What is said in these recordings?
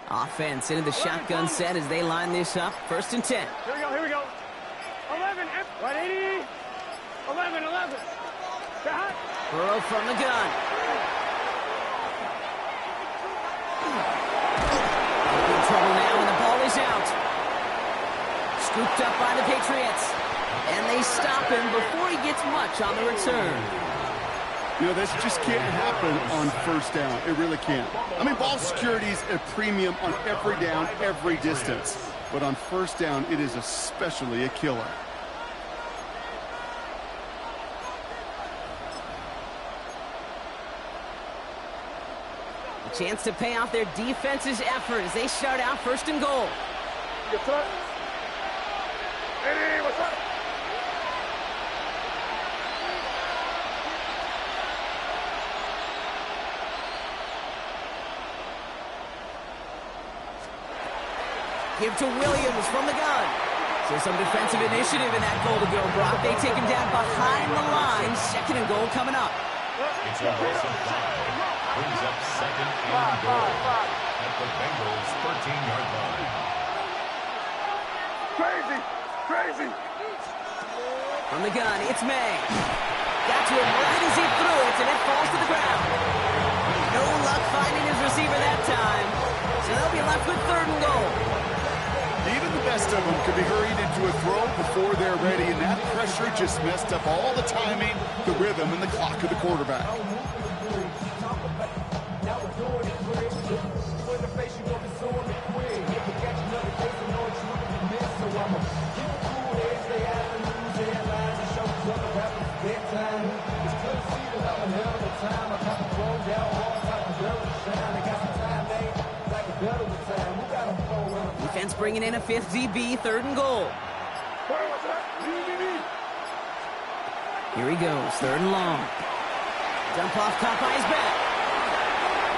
Offense into the shotgun set as they line this up. 1st and 10. Here we go. 11, 180. 11. Shot. Burrow from the gun. In trouble now, and the ball is out. Scooped up by the Patriots. And they stop him before he gets much on the return. You know, this just can't happen on 1st down. It really can't. I mean, ball security is a premium on every down, every distance. But on 1st down, it is especially a killer. A chance to pay off their defense's effort as they start out 1st and goal. What's up? Eddie, what's up? Give to Williams from the gun. So some defensive initiative in that goal to go, Brock. They take him down behind the line. 2nd and goal coming up. It's a loss of 5. Brings up 2nd and goal at the Bengals' 13-yard line. Crazy. From the gun, it's May. Got to him right as he threw it, and it falls to the ground. No luck finding his receiver that time. So they'll be left with 3rd and goal. Even the best of them could be hurried into a throw before they're ready, and that pressure just messed up all the timing, the rhythm, and the clock of the quarterback. Defense bringing in a 5th DB, 3rd and goal. Here he goes, 3rd and long. Dump off caught by his back.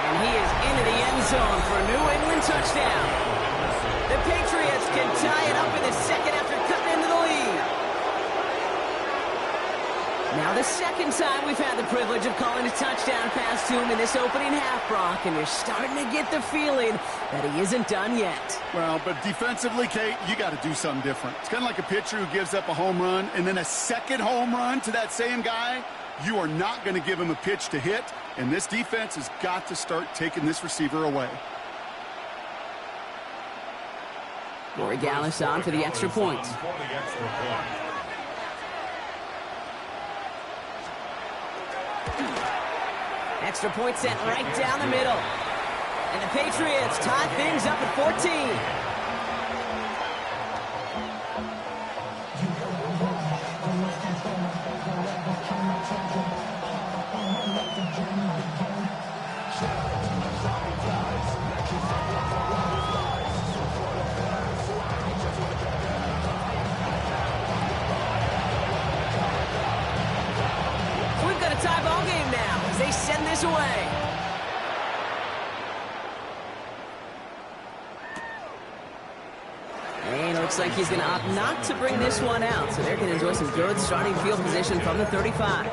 And he is into the end zone for a New England touchdown. The Patriots can tie it up in the 2nd after cutting into the lead. Now the 2nd time we've had the privilege of calling a touchdown pass to him in this opening half, Brock, and you're starting to get the feeling that he isn't done yet. Well, but defensively, Kate, you got to do something different. It's kind of like a pitcher who gives up a home run and then a 2nd home run to that same guy. You are not going to give him a pitch to hit, and this defense has got to start taking this receiver away. Corey Gallis on for the extra point. Extra point sent right down the middle. And the Patriots tie things up at 14. Tie ball game now as they send this away. And it looks like he's going to opt not to bring this one out, so they're going to enjoy some good starting field position from the 35.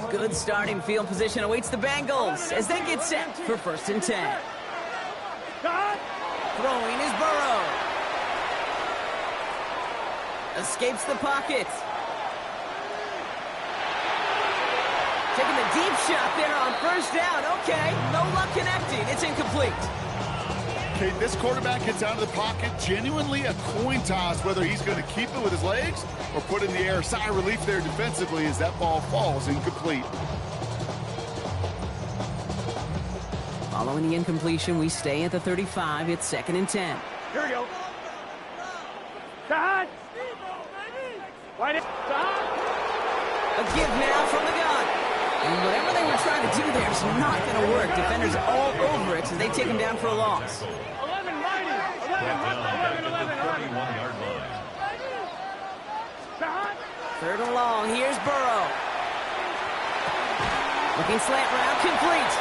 Good starting field position awaits the Bengals as they get set for 1st and 10. Throwing is Burrow. Escapes the pocket. Taking the deep shot there on 1st down. Okay, no luck connecting. It's incomplete. Okay, this quarterback gets out of the pocket. Genuinely a coin toss whether he's going to keep it with his legs or put it in the air. Sigh of relief there defensively as that ball falls incomplete. Following the incompletion, we stay at the 35. It's 2nd and 10. Here we go. Shot. Right in. A give now from the gun. And whatever they were trying to do there is not going to work. Defenders all over it as they take him down for a loss. 11, 31-yard line. Shot. 3rd and long. Here's Burrow. Looking slant route, complete.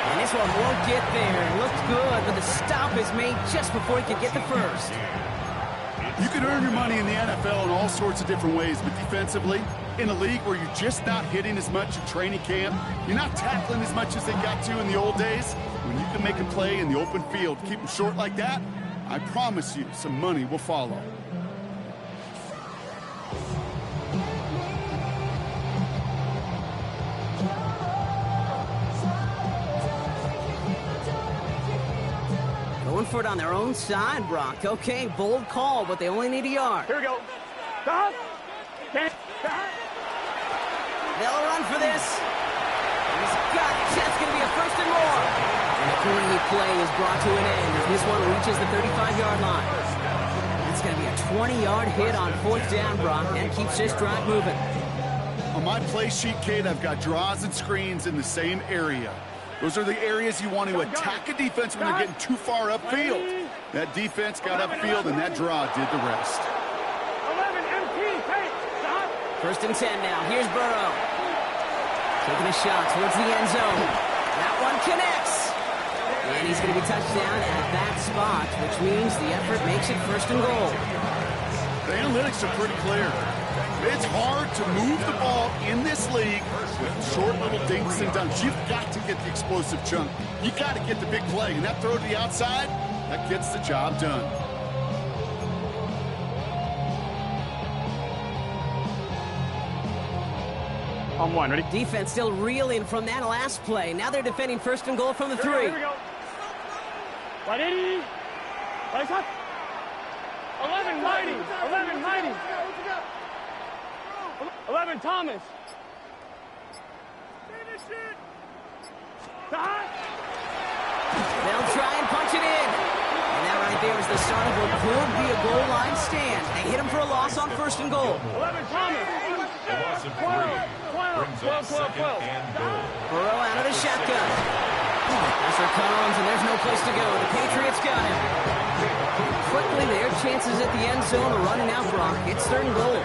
And this one won't get there. It looked good, but the stop is made just before he could get the first. You can earn your money in the NFL in all sorts of different ways, but defensively, in a league where you're just not hitting as much in training camp, you're not tackling as much as they got to in the old days, when you can make a play in the open field, keep them short like that, I promise you some money will follow. Going for it on their own side, Brock. Okay, bold call, but they only need a yard. Here we go. Stop. Can't. They'll run for this. He's got it. That's going to be a first and more. And the corner play is brought to an end as this one reaches the 35-yard line. It's going to be a 20-yard hit on fourth down, Brock. That keeps this drive moving. On my play sheet, Kate, I've got draws and screens in the same area. Those are the areas you want to attack a defense when they're getting too far upfield. That defense got upfield, and that draw did the rest. 11 MP. Hey, stop. First and 10 now. Here's Burrow. Taking a shot towards the end zone. That one connects. And he's going to be touched down at that spot, which means the effort makes it first and goal. The analytics are pretty clear. It's hard to move the ball in this league with short little dinks and dunks. You've got to get the explosive chunk. You've got to get the big play. And that throw to the outside, that gets the job done. On one, ready? Defense still reeling from that last play. Now they're defending first and goal from the 3. Here we go. 180. Right up. 11 Mighty. 11 Mighty. 11 Thomas. Stop. They'll try and punch it in. And that right there is the start of what could be a goal line stand. They hit him for a loss on first and goal. 11 Thomas. A loss of 3 brings up second and goal. Burrow out of the shotgun. Pressure comes, and there's no place to go. The Patriots got him. Quickly, their chances at the end zone are running out, Brock. It's third and goal.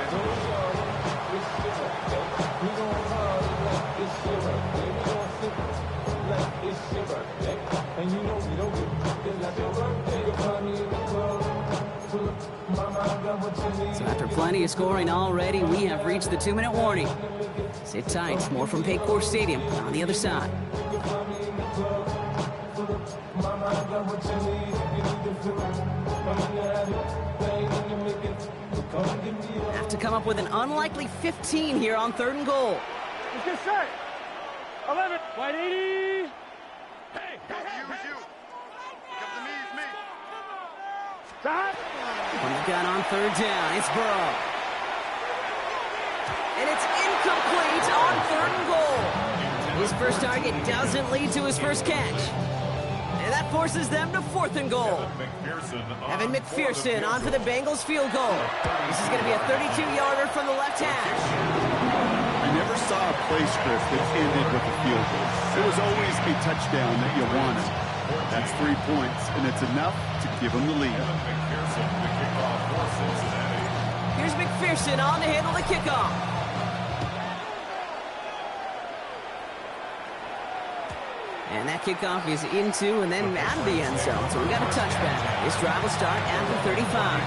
So after plenty of scoring already, we have reached the 2-minute warning. Sit tight. More from Paycor Stadium on the other side. Have to come up with an unlikely 15 here on third and goal. Let's get set. 11. 180. Hey, You. Come to me, it's me. stop. From the gun on third down, it's Burrow. And it's incomplete on third and goal. His first target doesn't lead to his first catch. And that forces them to fourth and goal. Evan McPherson on for the Bengals field goal. This is going to be a 32-yarder from the left hash. I never saw a play script that ended with a field goal. There was always a touchdown that you wanted. That's 3 points, and it's enough to give them the lead. Here's McPherson on to handle the kickoff. And that kickoff is into and then out of the end zone. So we got a touchback. This drive will start at the 35.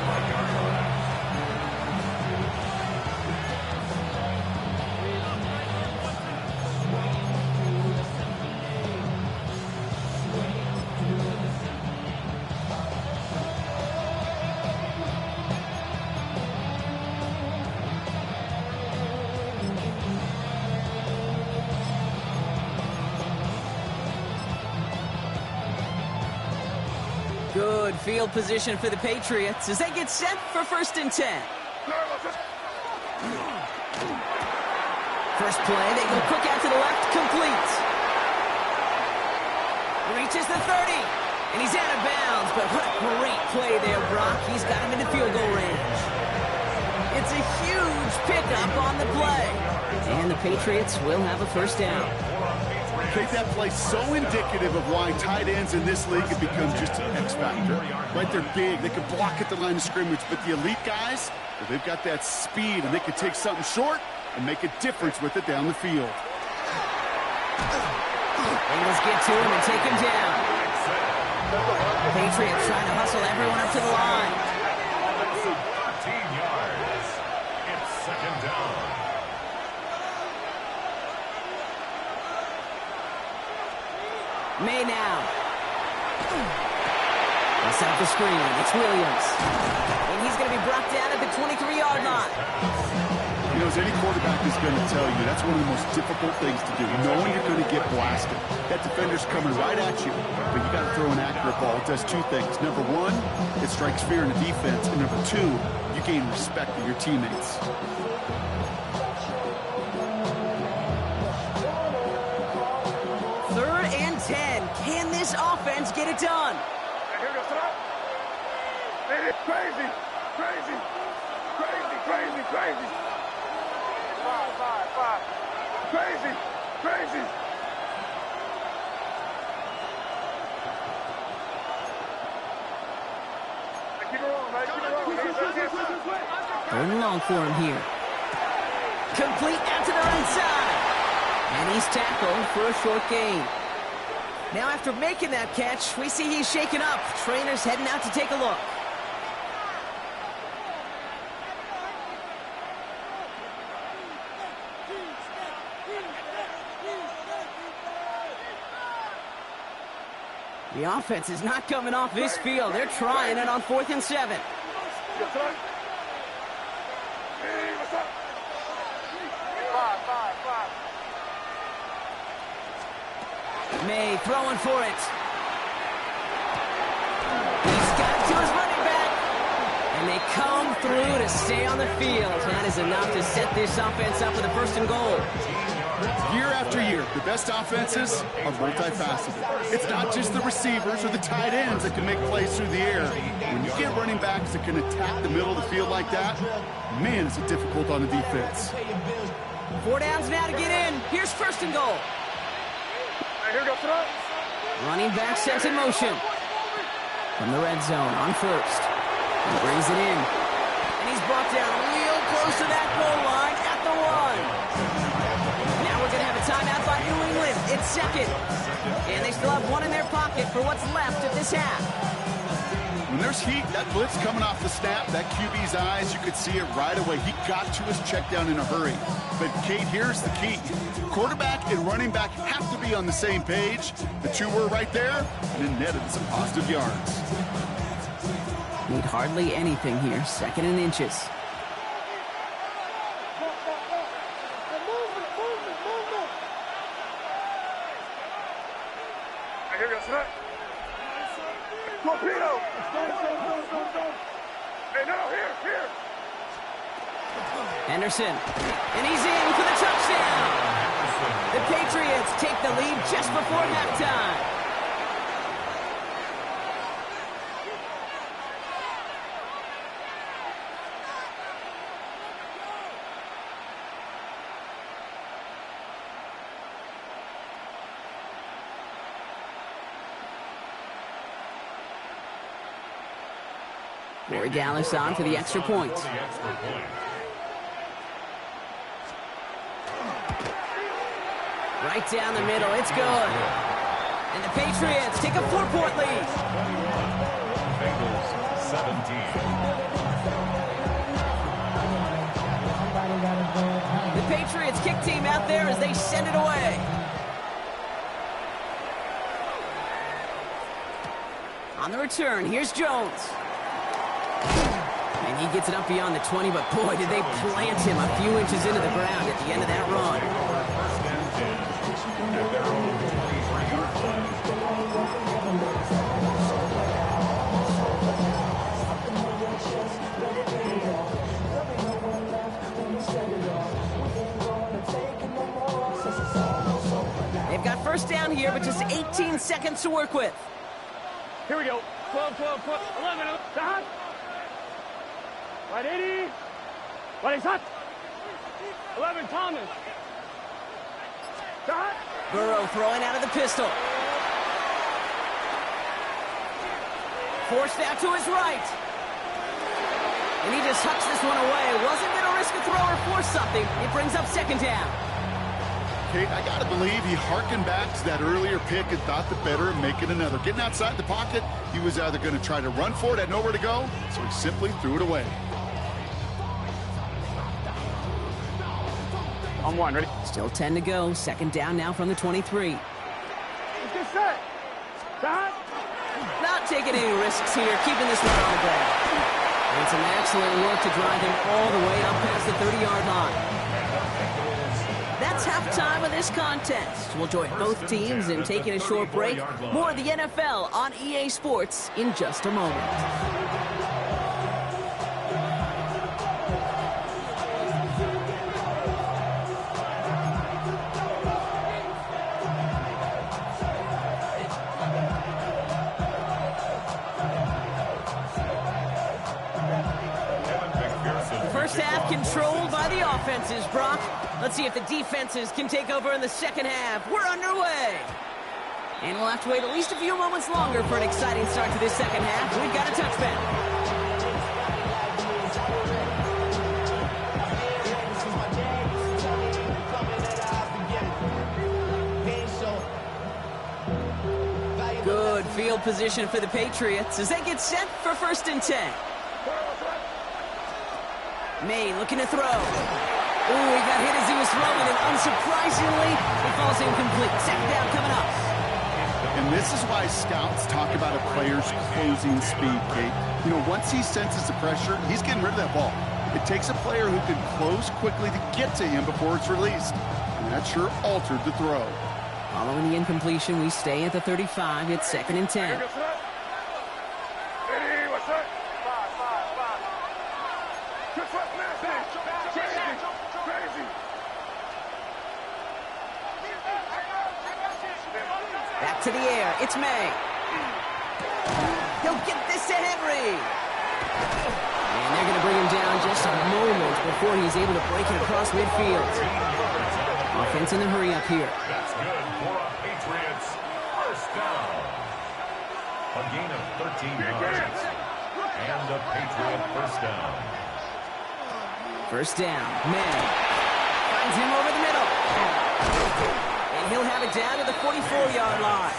Good field position for the Patriots as they get set for first and 10. First play, they go quick out to the left, complete. Reaches the 30, and he's out of bounds, but what a great play there, Brock. He's got him into field goal range. It's a huge pickup on the play, and the Patriots will have a first down. Make that play so indicative of why tight ends in this league have become just an X factor. Right, they're big, they can block at the line of scrimmage, but the elite guys, well, they've got that speed, and they can take something short and make a difference with it down the field. Bengals get to him and take him down. Patriots trying to hustle everyone up to the line. May now. That's out the screen. It's Williams. And he's going to be brought down at the 23-yard line. You know, as any quarterback is going to tell you, that's one of the most difficult things to do, knowing you're going to get blasted. That defender's coming right at you, but you got to throw an accurate ball. It does two things. Number one, it strikes fear in the defense, and number two, you gain respect of your teammates. Third and 10. Can this offense get it done? Crazy, crazy, crazy, crazy, crazy. Five. Crazy, crazy. Keep it rolling, man. Keep it rolling. Third and long for him here. Complete out to the right side. And he's tackled for a short gain. Now after making that catch, we see he's shaken up. Trainer's heading out to take a look. The offense is not coming off this field. They're trying it on 4th and 7. May throwing for it. He's got it to his running back. And they come through to stay on the field. That is enough to set this offense up with a 1st and goal. Year after year, the best offenses are multifaceted. It's not just the receivers or the tight ends that can make plays through the air. When you get running backs that can attack the middle of the field like that, man, it's difficult on the defense. 4 downs now to get in. Here's 1st and goal. Running back sets in motion. From the red zone on 1st. He brings it in. And he's brought down real close to that goal line at the 1. Now we're going to have a timeout by New England. It's 2nd. And they still have 1 in their pocket for what's left of this half. When there's heat, that blitz coming off the snap, that QB's eyes, you could see it right away. He got to his check down in a hurry. But, Kate, here's the key. Quarterback and running back have to be on the same page. The two were right there, and then netted some positive yards. Need hardly anything here. 2nd and inches. Here goes that. Torpedo! Hey, no, here! Henderson, and he's in for the touchdown! The Patriots take the lead just before halftime. Corey Dallas on for the extra point. Right down the middle, it's good. And the Patriots take a 4-point lead. Bengals 17. The Patriots kick team out there as they send it away. On the return, here's Jones. And he gets it up beyond the 20, but boy, did they plant him a few inches into the ground at the end of that run. They've got 1st down here, but just 18 seconds to work with. Here we go. 12, 11, hot. Right 80. Right, he's hot. 11, Thomas. Hot. Burrow throwing out of the pistol. Forced out to his right. And he just hucks this one away. Wasn't going to risk a throw or force something. It brings up 2nd down. Kate, I got to believe he harkened back to that earlier pick and thought the better of making another. Getting outside the pocket, he was either going to try to run for it, had nowhere to go, so he simply threw it away. On 1, ready? Still 10 to go. 2nd down now from the 23. Let's Not taking any risks here, keeping this one on the ground. And some excellent work to drive him all the way up past the 30-yard line. That's halftime of this contest. We'll join both teams in taking a short break. More of the NFL on EA Sports in just a moment. First half controlled by the offenses, Brock. Let's see if the defenses can take over in the second half. We're underway. And we'll have to wait at least a few moments longer for an exciting start to this second half. We've got a touchback. Good field position for the Patriots as they get set for 1st and 10. May looking to throw. Ooh, he got hit as he was throwing, and unsurprisingly, it falls incomplete. Second down coming up. And this is why scouts talk about a player's closing speed, Kate. You know, once he senses the pressure, he's getting rid of that ball. It takes a player who can close quickly to get to him before it's released. And that sure altered the throw. Following the incompletion, we stay at the 35. It's 2nd and 10. Back to the air. It's May. He'll get this to Henry. And they're going to bring him down just a moment before he's able to break it across midfield. Offense in a hurry up here. That's good for a Patriots first down. A gain of 13 yards. And a Patriot first down. First down. May finds him over the middle. And he'll have it down to the 44-yard line.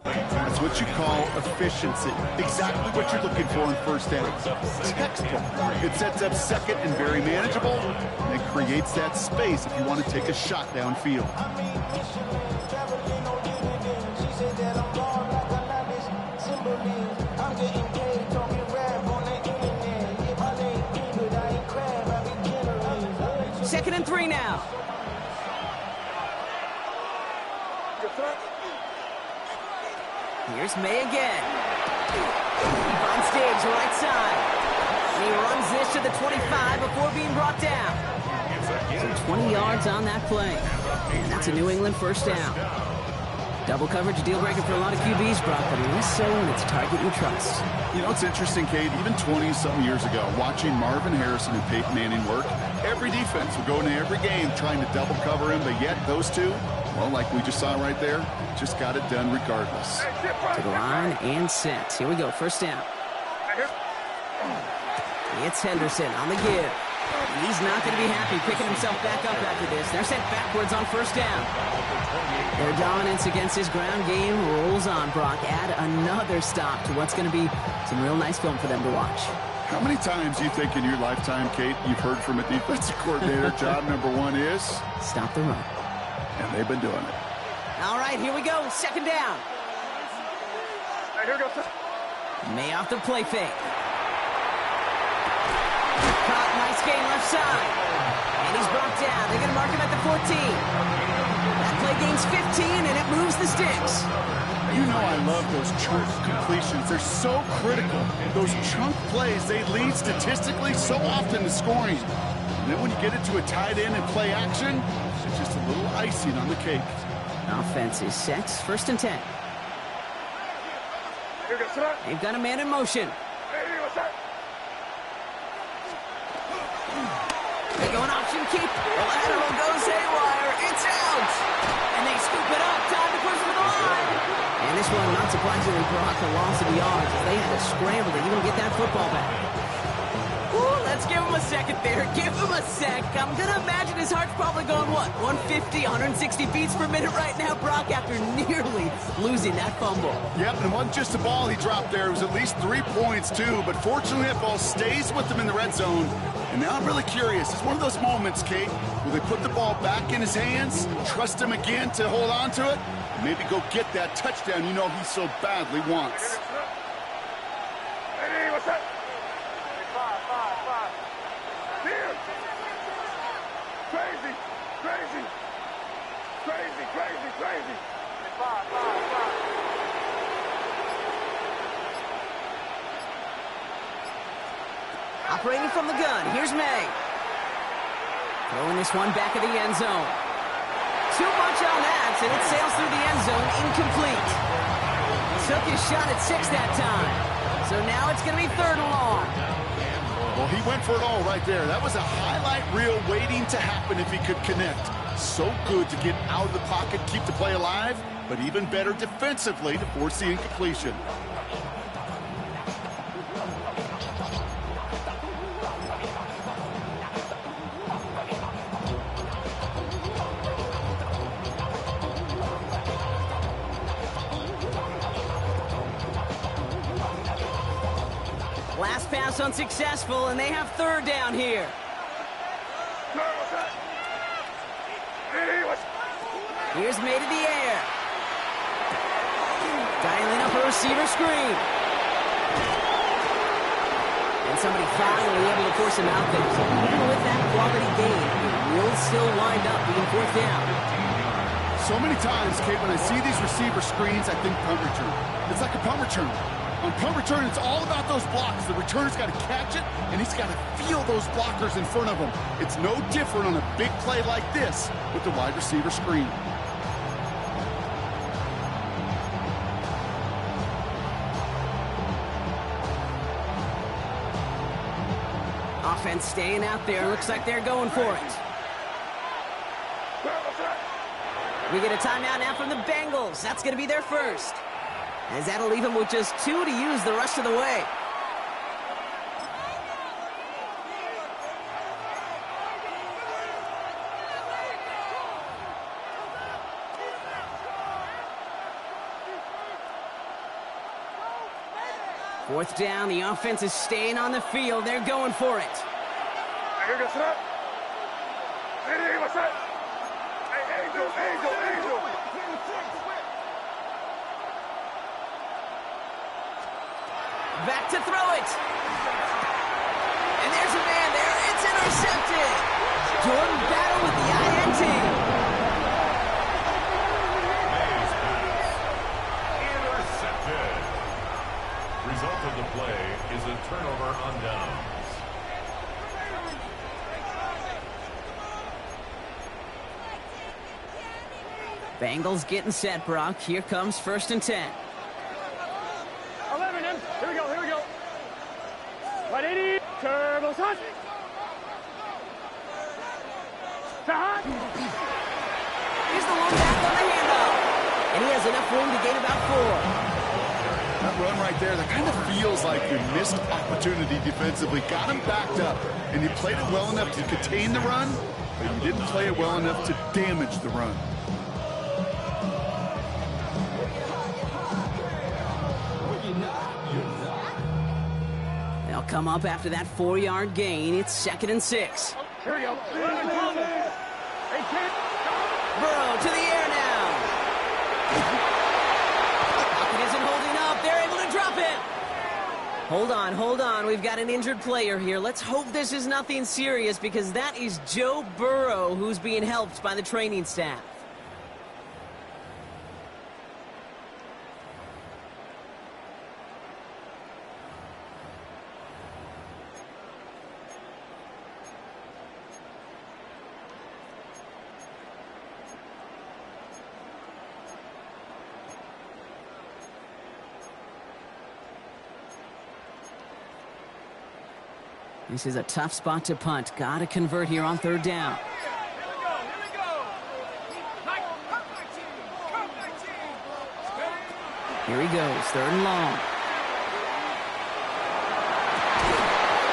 That's what you call efficiency. Exactly what you're looking for in first down. Textbook. It sets up second and very manageable, and it creates that space if you want to take a shot downfield. Second and 3 now. Here's May again. Finds Diggs right side. And he runs this to the 25 before being brought down. So 20 yards on that play. And that's a New England first down. Double coverage deal breaker for a lot of QBs, Brock, but less so when it's a target you trust. You know, it's interesting, Kate, even 20-something years ago, watching Marvin Harrison and Peyton Manning work, every defense would go into every game trying to double cover him, but yet those two, well, like we just saw right there, just got it done regardless. To the line and set. Here we go, first down. It's Henderson on the give. He's not going to be happy picking himself back up after this. They're sent backwards on first down. Their dominance against his ground game rolls on, Brock. Add another stop to what's going to be some real nice film for them to watch. How many times do you think in your lifetime, Kate, you've heard from a defensive coordinator, job number one is? Stop the run. And they've been doing it. All right, here we go. Second down. May off the play fake. Caught, nice gain left side. And he's brought down. They're going to mark him at the 14. That play gains 15, and it moves the sticks. You know I love those chunk completions. They're so critical. Those chunk plays, they lead statistically so often to scoring. And then when you get it to a tight end and play action, it's just a little icing on the cake. Offense is set. First and 10. They've got a man in motion. They go an option keep. The lateral goes haywire. It's out. And they scoop it up. Time to push for the line. And this one, not surprisingly, brought the loss of the yards as they had to scramble to even get that football back. Ooh, let's give him a second there. Give him a sec. I'm going to imagine his heart's probably going, what, 150, 160 beats per minute right now, Brock, after nearly losing that fumble. Yep, and it wasn't just a ball he dropped there. It was at least 3 points, too. But fortunately, that ball stays with him in the red zone. And now I'm really curious. It's one of those moments, Kate, where they put the ball back in his hands, trust him again to hold on to it, and maybe go get that touchdown you know he so badly wants. Hey, what's that? Here. Crazy. Operating from the gun, here's May. Throwing this one back at the end zone. Too much on that, and it sails through the end zone, incomplete. Took his shot at 6 that time. So now it's going to be 3rd and long. Well, he went for it all right there. That was a highlight reel waiting to happen if he could connect. So good to get out of the pocket, keep the play alive, but even better defensively to force the incompletion. Last pass unsuccessful, and they have 3rd down here. Here's May to the air. Dialing up a receiver screen. And somebody finally able to force him out there. So even with that quality gain, it will still wind up being 4th down. So many times, Kate, when I see these receiver screens, I think punt return. It's like a punt return. On punt return, it's all about those blocks. The returner's got to catch it, and he's got to feel those blockers in front of him. It's no different on a big play like this with the wide receiver screen. Offense staying out there. Looks like they're going for it. We get a timeout now from the Bengals. That's going to be their first. As that'll leave them with just 2 to use the rest of the way. Fourth down, the offense is staying on the field. They're going for it. Here goes up. Hey, what's that? Hey, Angel. Back to throw it. And there's a man there. It's intercepted. Jordan Battle with the INT. Intercepted. Result of the play is a turnover on downs. Bengals getting set, Brock. Here comes 1st and 10. 11 in. Here we go. Right 80. Turbo shot. Here's the one back on the handoff. And he has enough room to gain about 4. That run right there, that kind of feels like you missed opportunity defensively. Got him backed up, and you played it well enough to contain the run, but you didn't play it well enough to damage the run. They'll come up after that 4-yard gain. It's 2nd and 6. Here we go. Hey, kid. Burrow to the air now. Pocket isn't holding up. They're able to drop it. Hold on. We've got an injured player here. Let's hope this is nothing serious because that is Joe Burrow who's being helped by the training staff. This is a tough spot to punt. Got to convert here on third down. Here he goes, third and long.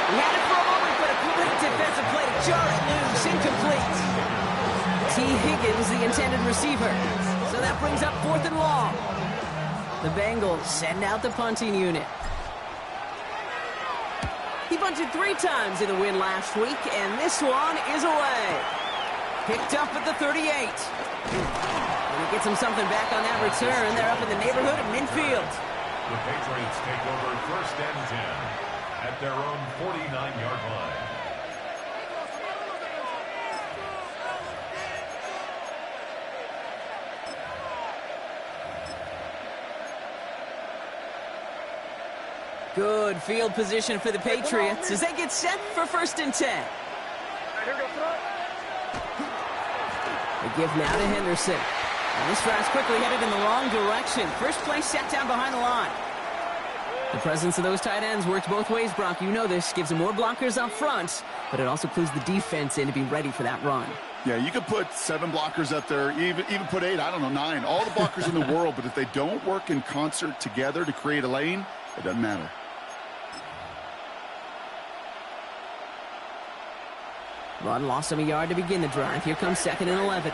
He had it for a moment, but a quick defensive play to jar it loose, incomplete. T. Higgins, the intended receiver. So that brings up fourth and long. The Bengals send out the punting unit. He punted 3 times in the win last week, and this one is away. Picked up at the 38. And he gets him something back on that return. They're up in the neighborhood of midfield. The Patriots take over first and 10 at their own 49-yard line. Good field position for the Patriots as they get set for first and 10. They give now to Henderson. And this drive's quickly headed in the wrong direction. First play set down behind the line. The presence of those tight ends works both ways, Brock. You know this. Gives them more blockers up front, but it also clues the defense in to be ready for that run. Yeah, you could put 7 blockers up there, even put 8, I don't know, 9. All the blockers in the world, but if they don't work in concert together to create a lane, it doesn't matter. Run lost him a yard to begin the drive. Here comes second and 11.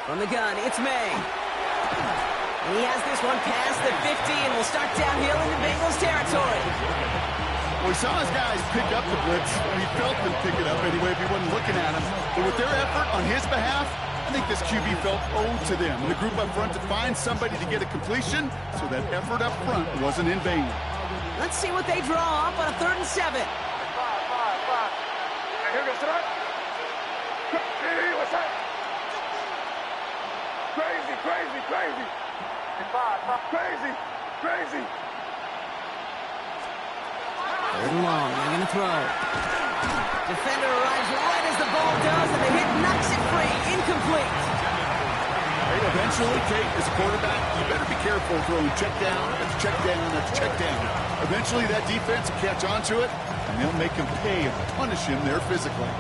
From the gun, it's May. And he has this one past the 50 and will start downhill into Bengals territory. Well, he saw his guys pick up the blitz. He felt them pick it up anyway if he wasn't looking at him. But with their effort on his behalf, I think this QB felt owed to them. And the group up front to find somebody to get a completion, so that effort up front wasn't in vain. Let's see what they draw up on a 3rd and 7. Crazy. 3rd and long, they're going to throw. Defender arrives right as the ball does, and the hit knocks it free. Incomplete. Hey, eventually, Kate, as a quarterback, you better be careful throwing check down after check down after check down. Eventually, that defense will catch on to it, and they'll make him pay and punish him there physically.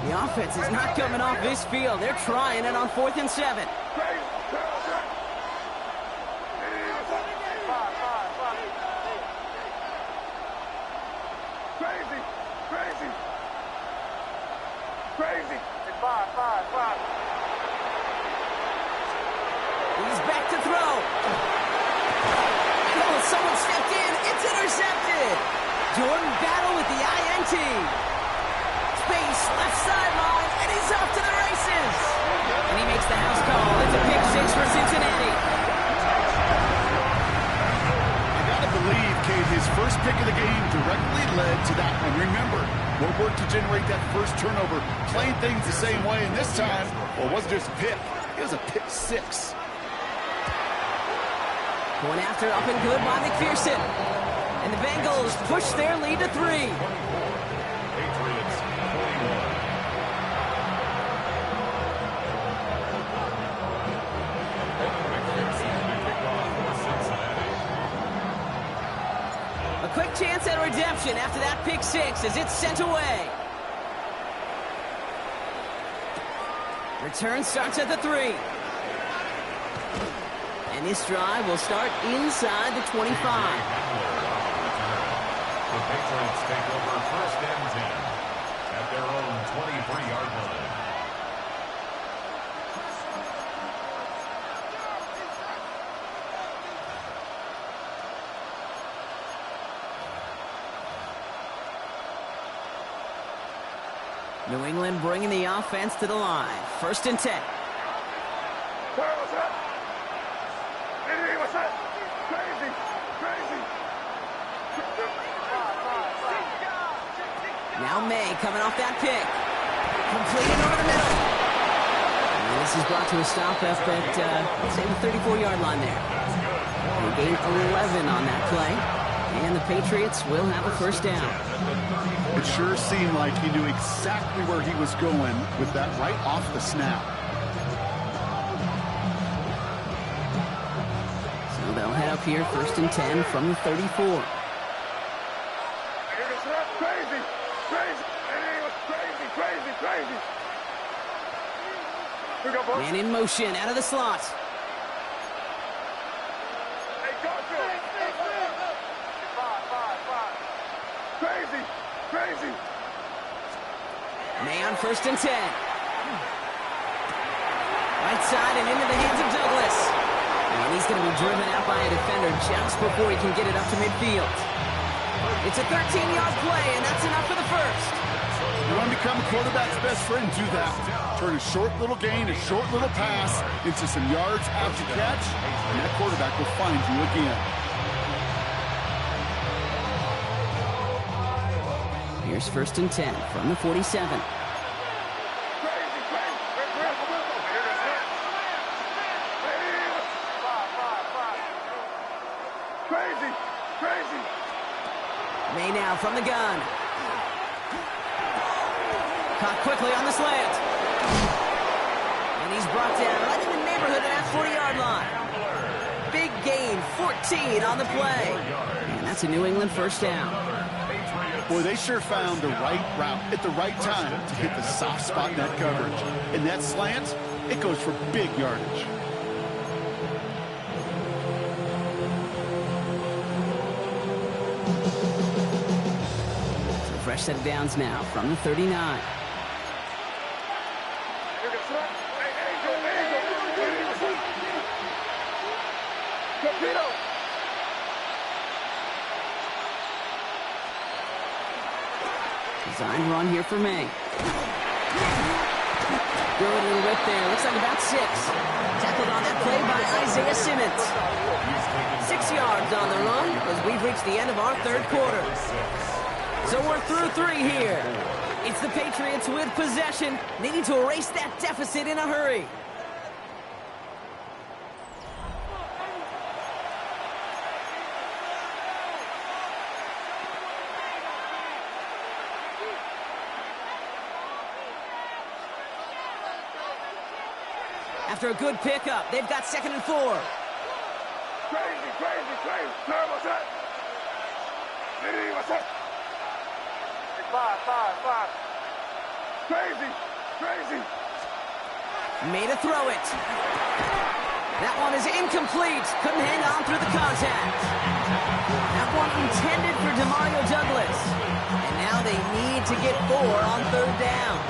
The offense is not coming off this field. They're trying it on 4th and 7. He's back to throw. Oh, someone stepped in. It's intercepted. Jordan Battle with the INT. Space, left sideline, and he's off to the races. And he makes the house call. It's a pick 6 for Cincinnati. I gotta believe, Kate, his first pick of the game directly led to that one. Remember, what worked to generate that first turnover, playing things the same way, and this time, well, it wasn't just a pick, it was a pick 6. Going after up and good by McPherson. And the Bengals push their lead to 3. Patriots 41. A quick chance at redemption after that pick 6 as it's sent away. Return starts at the 3. And this drive will start inside the 25. The Patriots take over first and 10 at their own 23-yard line. New England bringing the offense to the line. 1st and 10. Now May coming off that pick. Completed over the middle. And this is brought to a stop up at, say, the 34-yard line there. They gain 11 on that play. And the Patriots will have a first down. It sure seemed like he knew exactly where he was going with that right off the snap. So they'll head up here, 1st and 10 from the 34. Crazy, crazy, crazy, crazy. Man in motion, out of the slot. Hey, go, go. Crazy, crazy. May on 1st and 10. Right side and into the hands of Douglas. And he's going to be driven out by a defender just before he can get it up to midfield. It's a 13-yard play, and that's enough for the first. You want to become a quarterback's best friend, do that. Turn a short little gain, a short little pass into some yards after catch, and that quarterback will find you again. Here's 1st and 10 from the 47. Crazy, crazy. May now from the gun. Caught quickly on the slant. And he's brought down right in the neighborhood of that 40-yard line. Big gain, 14 on the play. And that's a New England first down. Boy, they sure found the right route at the right time to hit the soft spot in that coverage. And that slant, it goes for big yardage. So fresh set of downs now from the 39. Design run here for May. Good little whip there. Looks like about 6. Tackled on that play by Isaiah Simmons. 6 yards on the run as we've reached the end of our 3rd quarter. So we're through 3 here. It's the Patriots with possession, needing to erase that deficit in a hurry. After a good pickup, they've got 2nd and 4. Crazy, crazy, crazy. What's that? What's that? 5. Crazy, crazy. Made a throw it. That one is incomplete. Couldn't hang on through the contact. That one intended for Demario Douglas. And now they need to get 4 on 3rd down.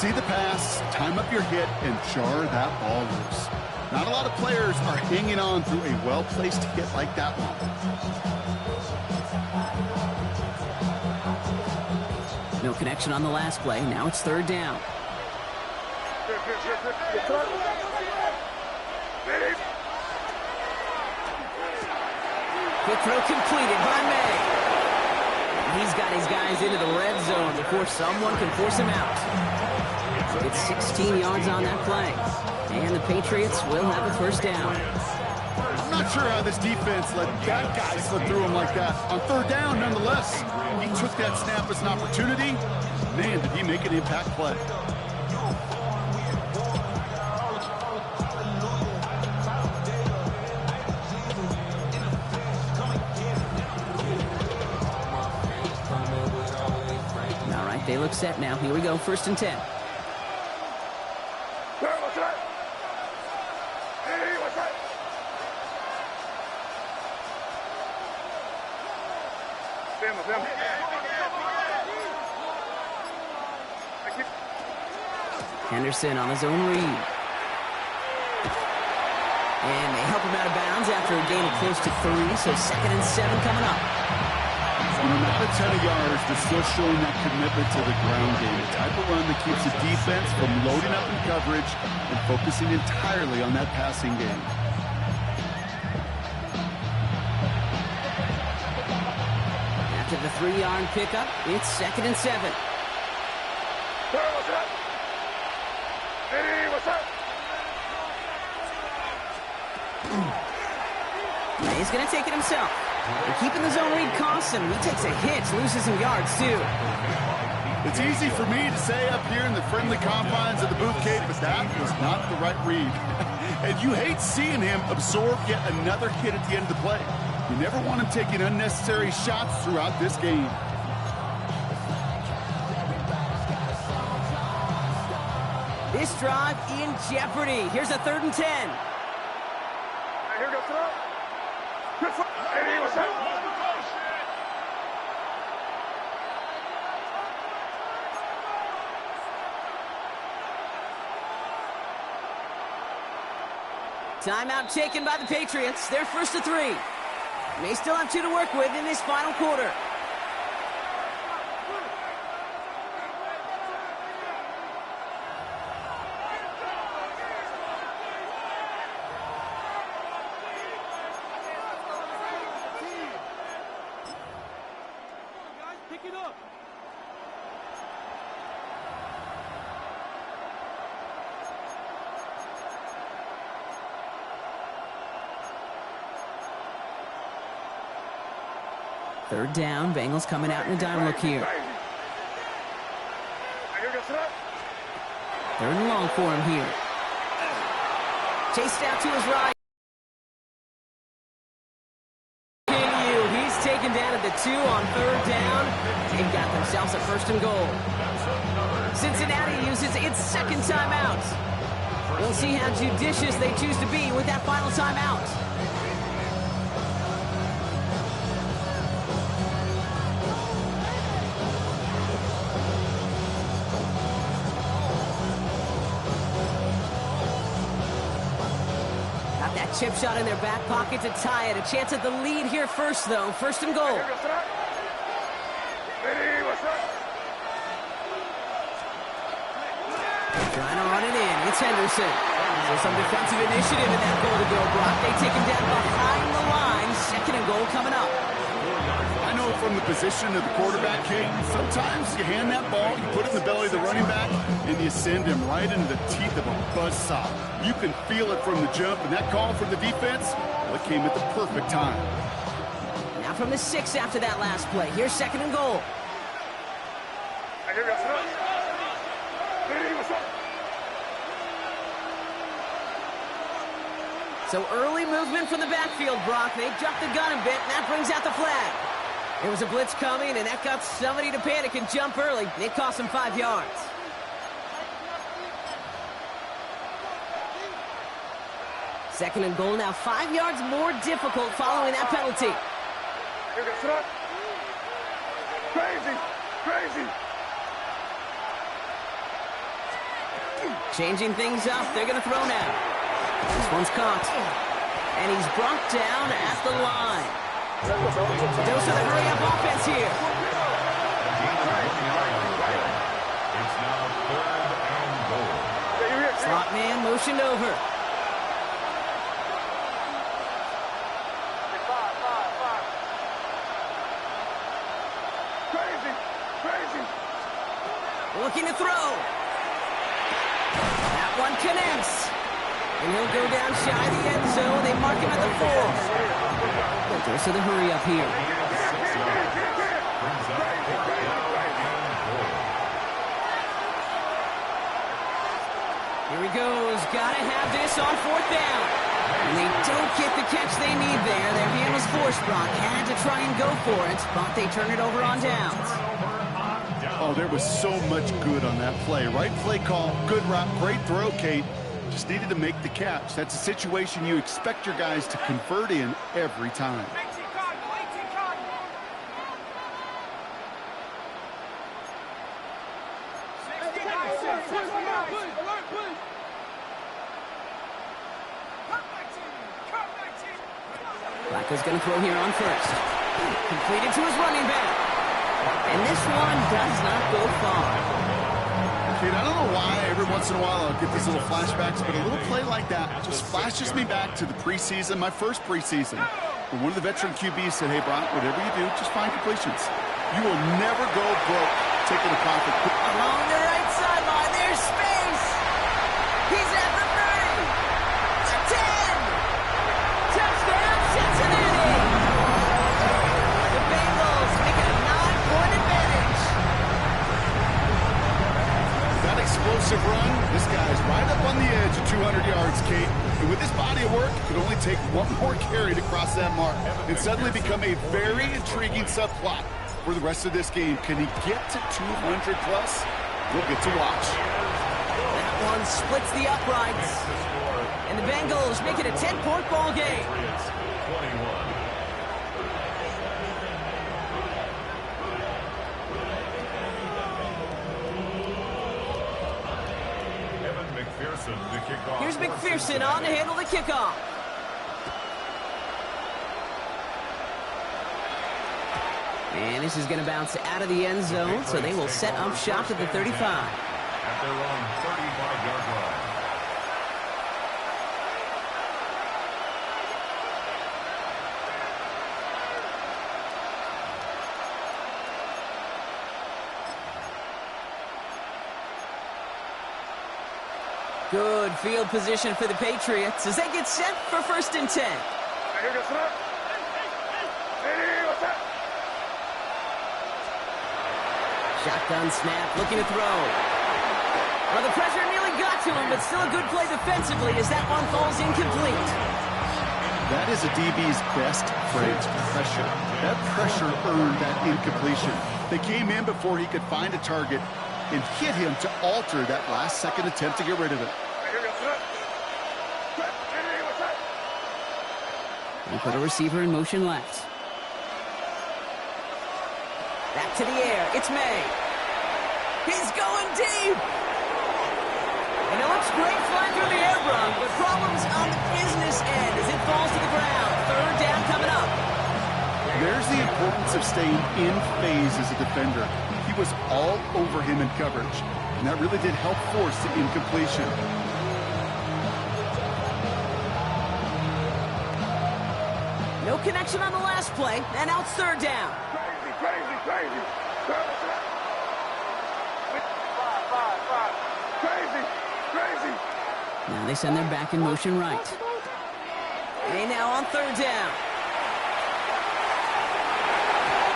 See the pass, time up your hit, and jar that ball loose. Not a lot of players are hanging on through a well-placed hit like that one. No connection on the last play. Now it's 3rd down. Quick throw completed by May. He's got his guys into the red zone before someone can force him out. It's 16 yards on that play. And the Patriots will have a first down. I'm not sure how this defense let that guy slip through him like that. On 3rd down, nonetheless, he took that snap as an opportunity. Man, did he make an impact play. All right, they look set now. Here we go, 1st and 10. Henderson on his own read. And they help him out of bounds after a gain of close to 3, so 2nd and 7 coming up. When not a ton of yards, they're still showing that commitment to the ground game. The type of run that keeps the defense from loading up in coverage and focusing entirely on that passing game. After the 3-yard pickup, it's 2nd and 7. What's up? What's up? He's going to take it himself. And keeping the zone read costs him. He takes a hit, loses some yards, too. It's easy for me to say up here in the friendly confines of the booth, Kate, but that was not the right read. And you hate seeing him absorb yet another hit at the end of the play. You never want him taking unnecessary shots throughout this game. This drive in jeopardy. Here's a 3rd and 10. Here goes it up. Hey, what's up? Timeout taken by the Patriots. They're 1st and 3. They still have 2 to work with in this final quarter. Pick it up. Third down. Bengals coming out in a dime look here. Third and long for him here. Chased out to his right. He's taken down at the 2 on 3rd down. They've got themselves a 1st and goal. Cincinnati uses its 2nd timeout. We'll see how judicious they choose to be with that final timeout. Chip shot in their back pocket to tie it. A chance at the lead here first, though. 1st and goal. Trying to run it in. It's Henderson. So some defensive initiative in that goal to go, Brock. They take him down behind the line. 2nd and goal coming up. I know from the position of the quarterback, Kate, sometimes you hand that ball, you put it in the belly of the running back, and you send him right into the teeth of a buzzsaw. You can feel it from the jump, and that call from the defense, well, it came at the perfect time. Now from the 6 after that last play. Here's 2nd and goal. So early movement from the backfield, Brock. They jumped the gun a bit, and that brings out the flag. There was a blitz coming, and that got somebody to panic and jump early. It cost them 5 yards. Second and goal now, 5 yards more difficult following that penalty. Crazy, crazy. Changing things up, they're going to throw now. This one's caught. And he's brought down at the line. Dose of the hurry-up offense here. It's now 3rd and goal. Slot man motioned over. Crazy, crazy. Looking to throw. That one connects. And he'll go down shy of the end zone. They mark him at the 4. Dose of the hurry-up here. Here he goes. Gotta have this on 4th down. And they don't get the catch they need there. Their hand was forced, Brock. Had to try and go for it, but they turn it over on downs. Oh, there was so much good on that play. Right play call, good route, great throw, Kate. Just needed to make the catch. That's a situation you expect your guys to convert in every time. Flacco's going to throw here on 1st. Completed to his running back. And this one does not go far. Kate, I don't know why every once in a while I'll get these little flashbacks, but a little play like that just flashes me back to the preseason, my first preseason. When one of the veteran QBs said, hey, Brock, whatever you do, just find completions. You will never go broke taking a profit. Along the right sideline, there's space. He's at the 30, the 10. Touchdown, Cincinnati. explosive run. This guy's right up on the edge of 200 yards, Kate. And with his body of work, it could only take one more carry to cross that mark and suddenly become a very intriguing subplot for the rest of this game. Can he get to 200 plus? We'll get to watch. That one splits the uprights. And the Bengals make it a 10-point ball game. Here's McPherson on to handle the kickoff. And this is going to bounce out of the end zone, so they will set up shop at the 35. At their own 35-yard line. Good field position for the Patriots as they get set for 1st and 10. Shotgun snap, looking to throw. Well, the pressure nearly got to him, but still a good play defensively as that one falls incomplete. That is a DB's best phrase, pressure. That pressure earned that incompletion. They came in before he could find a target and hit him to alter that last-second attempt to get rid of it. And put a receiver in motion left. Back to the air. It's May. He's going deep. And it looks great flying through the air, Brock, but problems on the business end as it falls to the ground. 3rd down coming up. There's the importance of staying in phase as a defender. He was all over him in coverage, and that really did help force the incompletion. No connection on the last play, and now it's 3rd down. Crazy. Now they send their back in motion right. And now on 3rd down.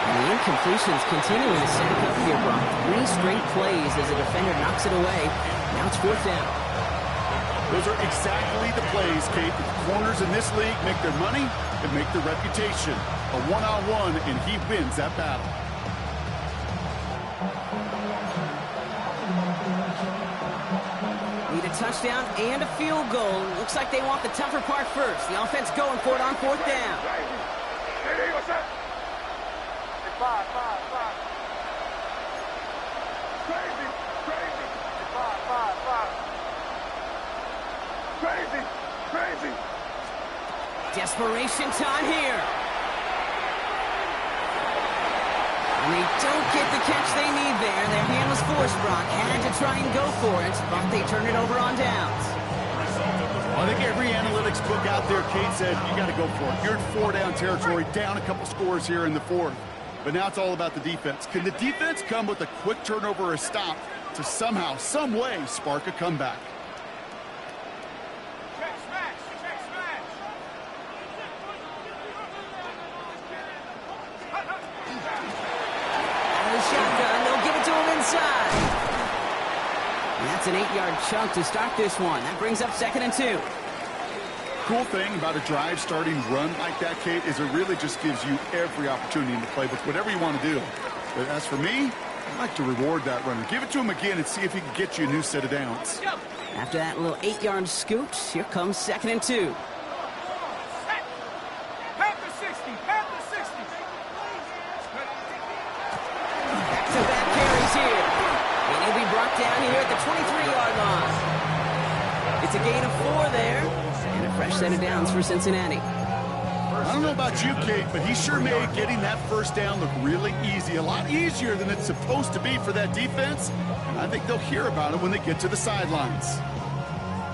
And the incompletions continuing to stack up here, Brock. 3 straight plays as the defender knocks it away. Now it's 4th down. Those are exactly the plays, Kate. The corners in this league make their money and make their reputation. A one-on-one, and he wins that battle. Need a touchdown and a field goal. Looks like they want the tougher part first. The offense going for it on 4th down. Crazy. Desperation time here. And they don't get the catch they need there. Their hand was forced, Brock. Had to try and go for it, but they turn it over on downs. I think every analytics book out there, Kate, said you got to go for it. You're in 4-down territory, down a couple scores here in the 4th. But now it's all about the defense. Can the defense come with a quick turnover or a stop to somehow, some way, spark a comeback? That's an 8-yard chunk to start this one. That brings up 2nd and 2. Cool thing about a drive starting run like that, Kate, is it really just gives you every opportunity in the playbook, whatever you want to do. But as for me, I like to reward that runner. Give it to him again and see if he can get you a new set of downs. After that little 8-yard scoot, here comes 2nd and 2. Back-to-back carries here. And he'll be brought down here at the 23-yard line. It's a gain of 4 there. And a fresh set of downs for Cincinnati. I don't know about you, Kate, but he sure made getting that 1st down look really easy. A lot easier than it's supposed to be for that defense. And I think they'll hear about it when they get to the sidelines.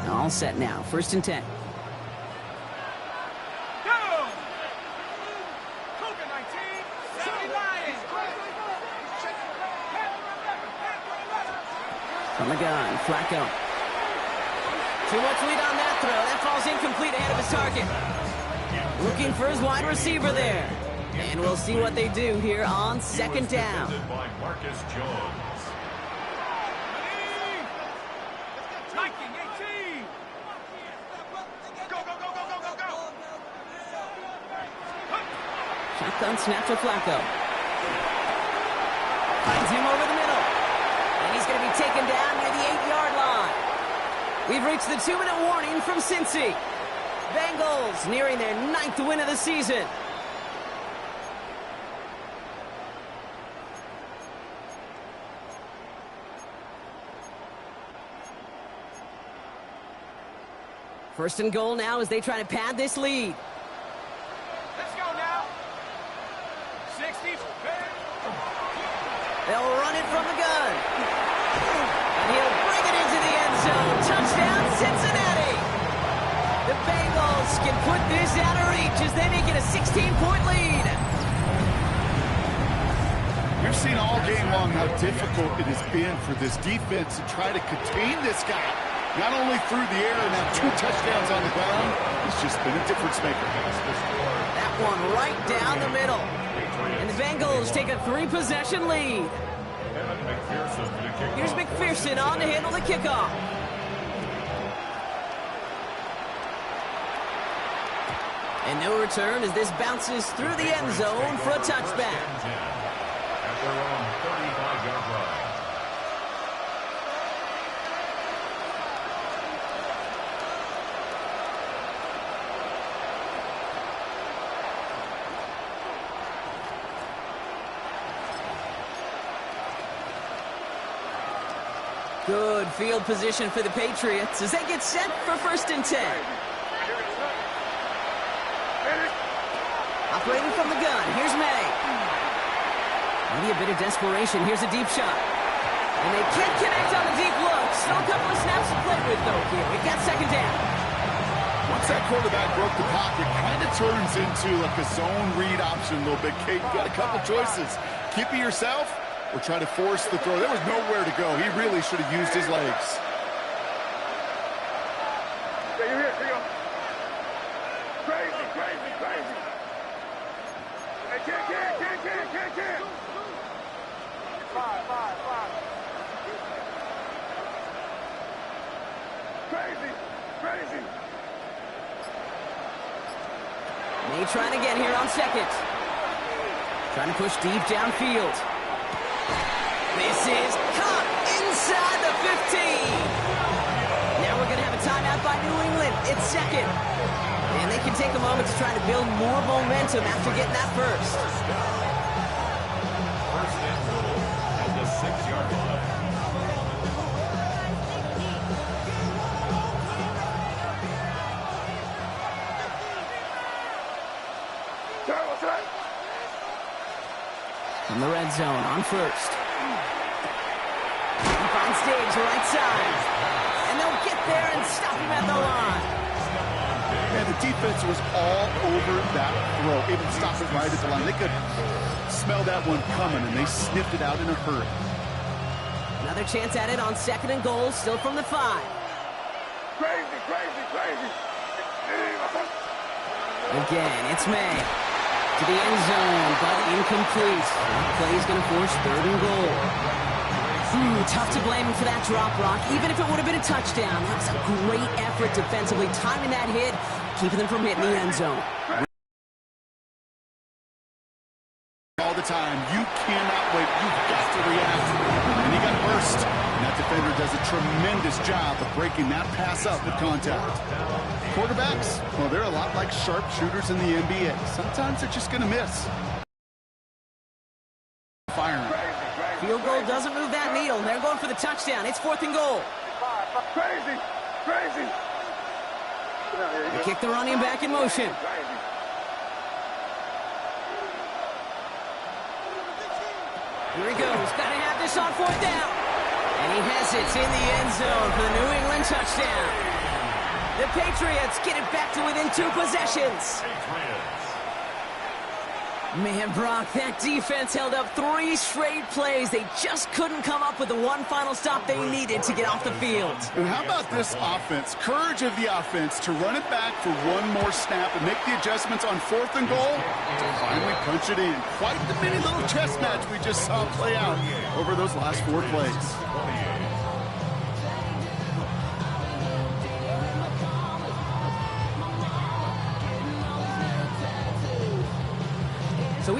All set now. 1st and 10. From the gun, Flacco. Too much lead on that throw. That falls incomplete ahead of his target. Looking for his wide receiver there. And we'll see what they do here on 2nd down. Shotgun snap to Flacco. Finds him over the middle. And he's going to be taken down near the 8-yard line. We've reached the 2-minute warning from Cincy. Bengals nearing their 9th win of the season. First and goal now as they try to pad this lead. Let's go now. 60. They'll run it from the gun. And he'll bring it into the end zone. Touchdown, Cincinnati. The Bengals can put this out of reach as they make it a 16-point lead. We've seen all game long how difficult it has been for this defense to try to contain this guy. Not only through the air and now 2 touchdowns on the ground, he's just been a difference maker. That one right down the middle. And the Bengals take a 3-possession lead. Here's McPherson on to handle the kickoff. And no return as this bounces through the end zone for a touchback. At their own 35-yard line. Good field position for the Patriots as they get set for 1st and 10. Operating from the gun, here's May. Maybe a bit of desperation. Here's a deep shot. And they can't connect on the deep look. Still a couple of snaps to play with, though, here. We've got 2nd down. Once that quarterback broke the pocket, kind of turns into like a zone read option a little bit. Kate, you got a couple choices. Keep it yourself or try to force the throw. There was nowhere to go. He really should have used his legs. Yeah, you're here, Theo. Crazy. Hey, can't. 5. Crazy. May trying to get here on 2nd. Trying to push deep downfield. This is caught inside the 15. Now we're going to have a timeout by New England. It's 2nd. And they can take a moment to try to build more momentum after getting that first. First and goal at the 6-yard line. From the red zone on 1st. He finds Diggs right side. And they'll get there and stop him at the line. And the defense was all over that throw. Able to stop it right at the line. They could smell that one coming, and they sniffed it out in a hurry. Another chance at it on 2nd and goal, still from the 5. Crazy. Again, it's May. To the end zone, but incomplete. That play is going to force 3rd and goal. Tough to blame him for that drop, Rock. Even if it would have been a touchdown, that was a great effort defensively, timing that hit, keeping them from hitting the end zone. All the time, you cannot wait. You've got to react. And he got burst. And that defender does a tremendous job of breaking that pass up with contact. Quarterbacks, well, they're a lot like sharpshooters in the NBA. Sometimes they're just going to miss. Firing. Field goal doesn't move that needle. They're going for the touchdown. It's 4th and goal. Crazy. They kick the running back in motion. Here he goes. Got to have this on 4th down. And he has it in the end zone for the New England touchdown. The Patriots get it back to within 2 possessions. Man, Brock, that defense held up 3 straight plays. They just couldn't come up with the one final stop they needed to get off the field. And how about this offense? Courage of the offense to run it back for one more snap and make the adjustments on 4th and goal and finally punch it in. Quite the mini little chess match we just saw play out over those last 4 plays.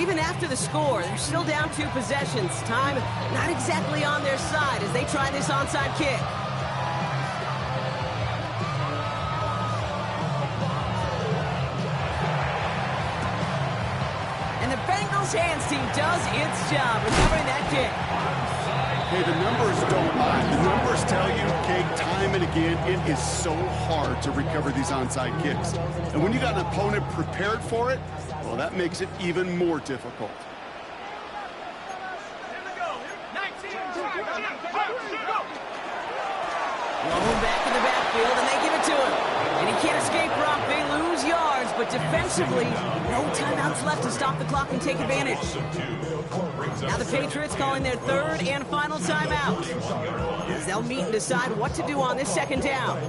even after the score, they're still down 2 possessions. Time not exactly on their side as they try this onside kick. And the Bengals hands team does its job recovering that kick. Hey, the numbers don't lie. The numbers tell you, Kate, time and again, it is so hard to recover these onside kicks. And when you got an opponent prepared for it, well, that makes it even more difficult. Blown back in the backfield, and they give it to him. And he can't escape, Brock. They lose yards, but defensively, no timeouts left to stop the clock and take advantage. Now the Patriots calling their 3rd and final timeout, as they'll meet and decide what to do on this 2nd down.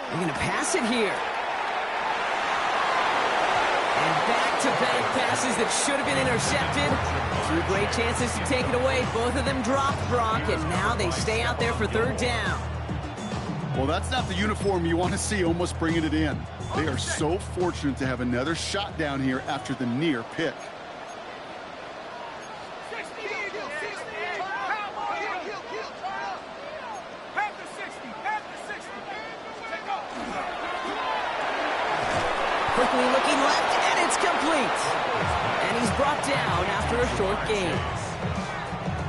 They're going to pass it here. And back-to-back passes that should have been intercepted. 2 great chances to take it away. Both of them dropped, Brock, and now they stay out there for 3rd down. Well, that's not the uniform you want to see almost bringing it in. They are so fortunate to have another shot down here after the near pick. Quickly looking left, and it's complete. And he's brought down after a short gain.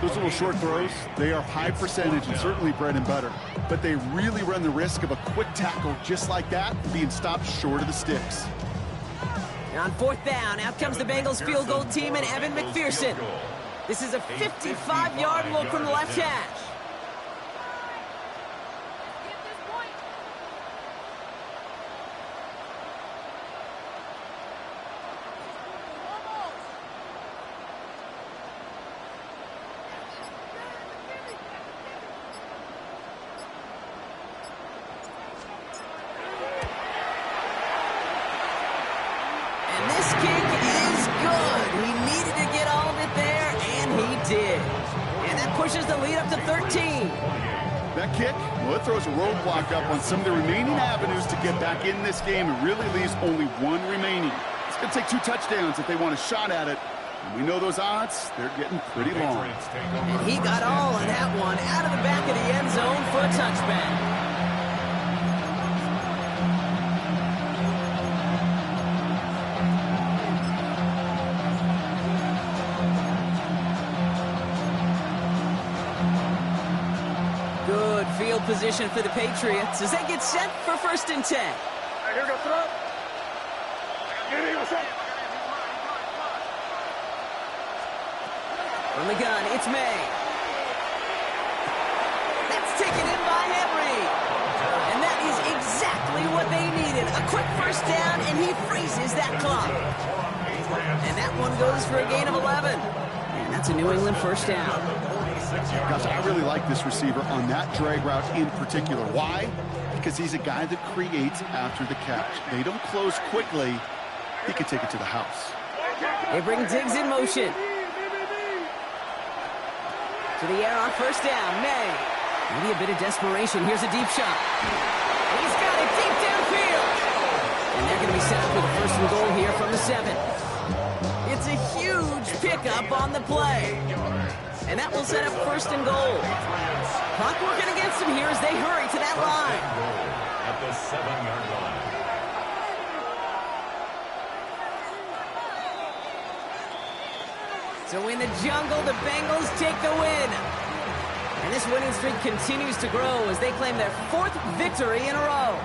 Those little short throws, they are high percentage and certainly bread and butter. But they really run the risk of a quick tackle just like that being stopped short of the sticks. On 4th down, out comes the Bengals field goal team and Evan McPherson. This is a 55-yard look from the left hash. This kick is good. He needed to get all of it there, and he did. And that pushes the lead up to 13. That kick, well, it throws a roadblock up on some of the remaining avenues to get back in this game and really leaves only 1 remaining. It's going to take 2 touchdowns if they want a shot at it. And we know those odds, they're getting pretty long. And he got all of that one out of the back of the end zone for a touchback. Good field position for the Patriots as they get set for 1st and 10. From the gun, it's May. That's taken in by Henry. And that is exactly what they needed. A quick 1st down, and he freezes that clock. And that one goes for a gain of 11. And that's a New England 1st down. Gosh, I really like this receiver on that drag route in particular. Why? Because he's a guy that creates after the catch. They don't close quickly. He can take it to the house. They bring Diggs in motion. To the air on 1st down, May. Maybe a bit of desperation. Here's a deep shot. He's got it deep downfield. And they're going to be set up with a 1st and goal here from the 7. It's a huge pickup on the play. And that will set up 1st and goal. Clock working against them here as they hurry to that line. At the 7-yard line. So in the jungle, the Bengals take the win. And this winning streak continues to grow as they claim their 4th victory in a row.